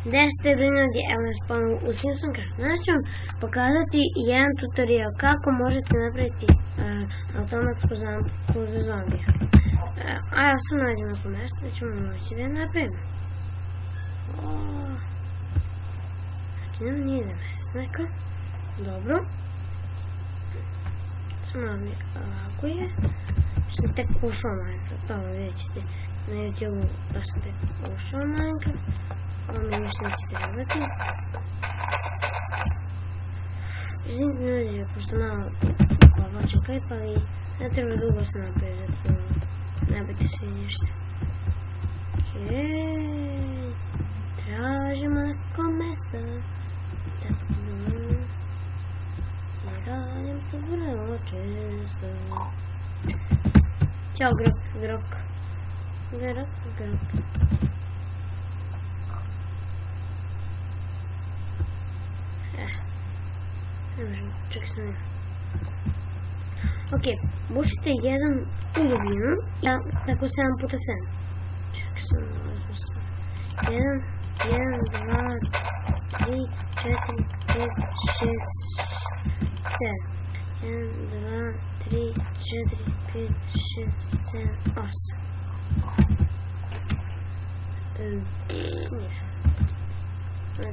10 minuti, evo nas ponovno u Simpsoncraft. Danas ću vam pokazati jedan tutorial kako možete napraviti automatsku zamku za zombija. A ja sam nađem na mjesto da ćemo moći da je napravimo. Znači nam nije za mesnaka. Dobro. Samo mi laguje. Sam tek ušao Minecraft, ovo vidjet ćete na YouTube da sam tek ušao Minecraft. Ovo mi ništa neće trebati. Izvinite ljudi, pošto malo povlačem kajp, ali ne treba dugo se napraviti, zato ne biti svi ništa. Tražimo neko mesto. I radim to vrlo često. Ćao Grok. Ne možemo, čekaj sam ja. Ok, bušite jedan u dubinu, tako 7 puta 7. Čekaj sam, uzmo sam. 1, 2, 3, 4, 5, 6, 7. 1, 2, 3, 4, 5, 6, 7, 8. Nije.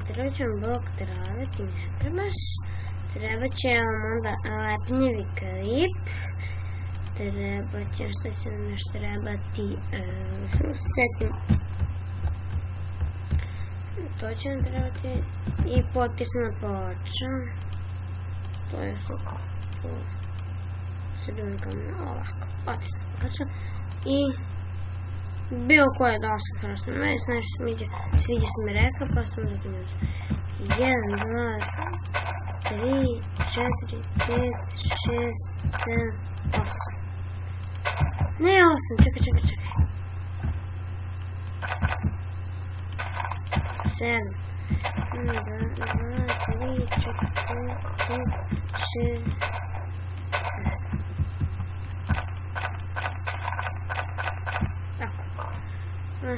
Treba će vam blok trave, ti ne trebaš. Treba će vam onda lepnjevi klip. Treba će, što će nam još trebati, setim. To će nam trebati i potisna ploča. To je super. Sredim kamen, ovako, potisna ploča. I bilo koje da sam hrasno. Meni se nešto sviđa sam mi rekao, pa sam zatim 1, 2, 3, 4, 5, 6, 7, 8. Ne 8, čekaj. 7. 1, 2, 3, 4, 5, 6, 7. Tako.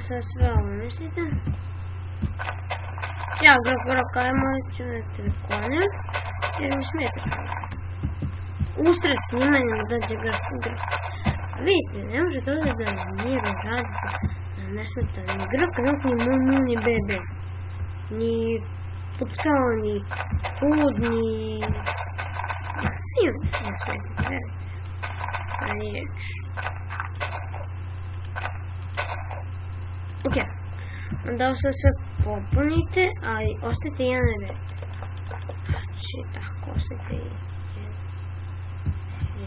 Sad sve ovo mislite. Ja Grok, ajmo ću na telefone, jer mi smijete čovjek. Usred snimanja mi dođe Grok. Vidite, ne možete ovdje da nije razradite, da ne smeta ni Grok, ni Mumu, ni Bebe. Ni Puckao, ni Pud, ni... Svi ne smetite, verite. Riječ. Ok. Onda ovo sve popunite, ali ostavite jedan red. Znači, tako, ostavite jedan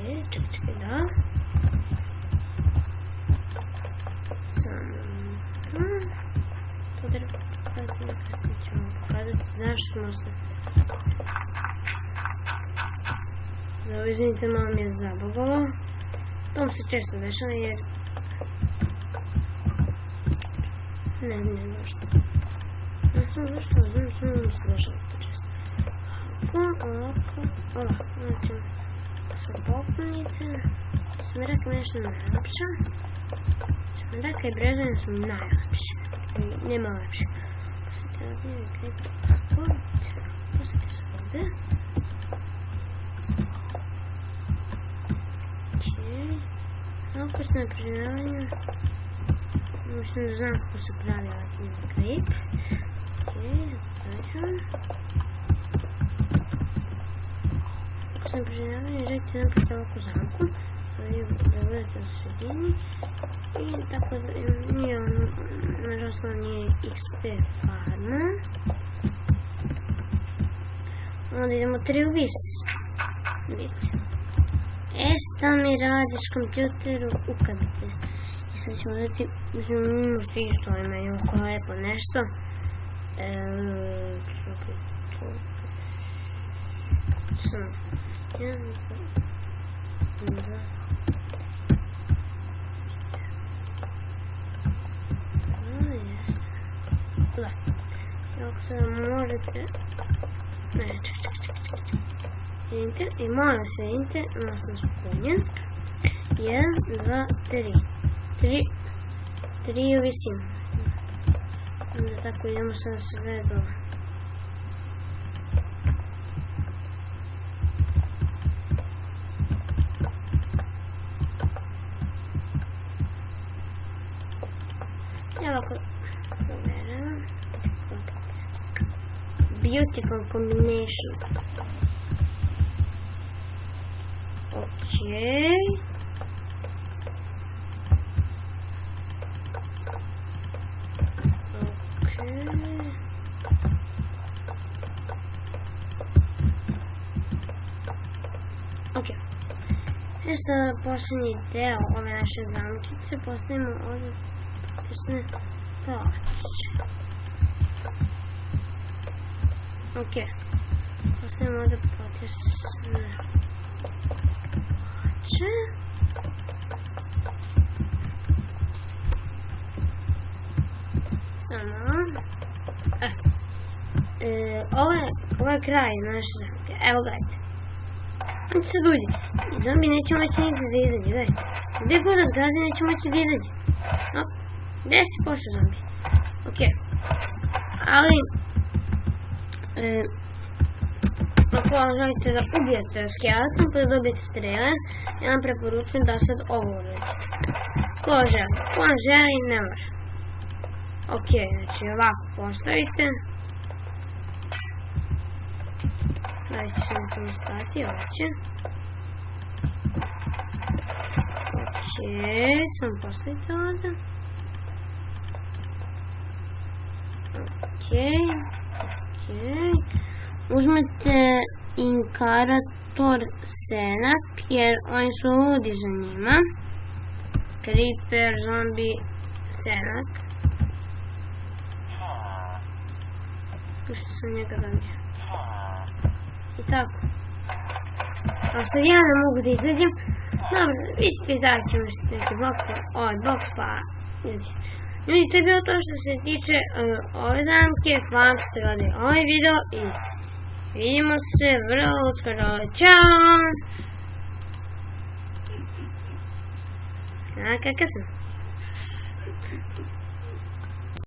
red. Čekaj, da. Samo... To treba pokazati, nekako ćemo pokazati zašto smo ostaviti. Za ovo, izvinite, malo mi je zabavalo. To mi se često dešava jer... Ne zašto. Ne znam zašto, znam mi se dešava to često. Ovako. Znači, sad popunite. Sam rekao nešto najlepše. Sam rekao i brezanje su najlepše. Nema lepše. Poslijete ovdje, vidite tako. Poslijete se ovdje. Opustno je priznavanje. Možda ne znam kako se pravi ovaj klip. Ok, zatražujem. Opustno je priznavanje, želite napraviti ovakvu zamku. Da budete u sredini. I tako da nije ono, nažalost nije XP farma. Onda idemo 3 u vis. Vidite. Šta mi radiš kompjuteru ukabite. I sad ćemo dati, mislim, možda isto imaju oko lepo nešto. Samo, 1, 2, 2. Da. Ako sad možete... Ne, čekaj. Vidite, i molim se, vidite, malo sam spomenjen. 1, 2, 3. 3 u visinu. Onda tako idemo sad sve do... Evo ako... Beautiful combination. Okay. Okay. E sada posljednji deo ove naše zamkice postavimo ovdje potisne palače. Ok. Postavimo ovdje potisne palače. Samo. Ovo je kraj naše zamke. Evo gledajte. On će sad uđe. I zombi neće moći nikad da izađe, gledajte. Gdje god da zgazi neće moći da izađe. Gdje si pošao zombi? Ok. Ali... ako želite da ubijete skeleton pa da dobijete strele, ja vam preporučujem da sad ovo uradite. Ko želi? Ko želi ne mora. Ok, znači ovako postavite. Da će se na tom stati, ovdje. Ok, samo postavite ovdje. Ok. Uzmete inkarator senak jer oni su ludi za njima. Creeper, zombi, senak. Što sam njega dobio. I tako. A sad ja ne mogu da izađem. Dobro, vi ćete izaći neki blok, ovaj blok pa izađem. Ljudi, to je bilo to što se tiče ove zamke. Hvala što ste gledali ovaj video i vidimo se vrlo uskoro. Ćao! Kakav sam?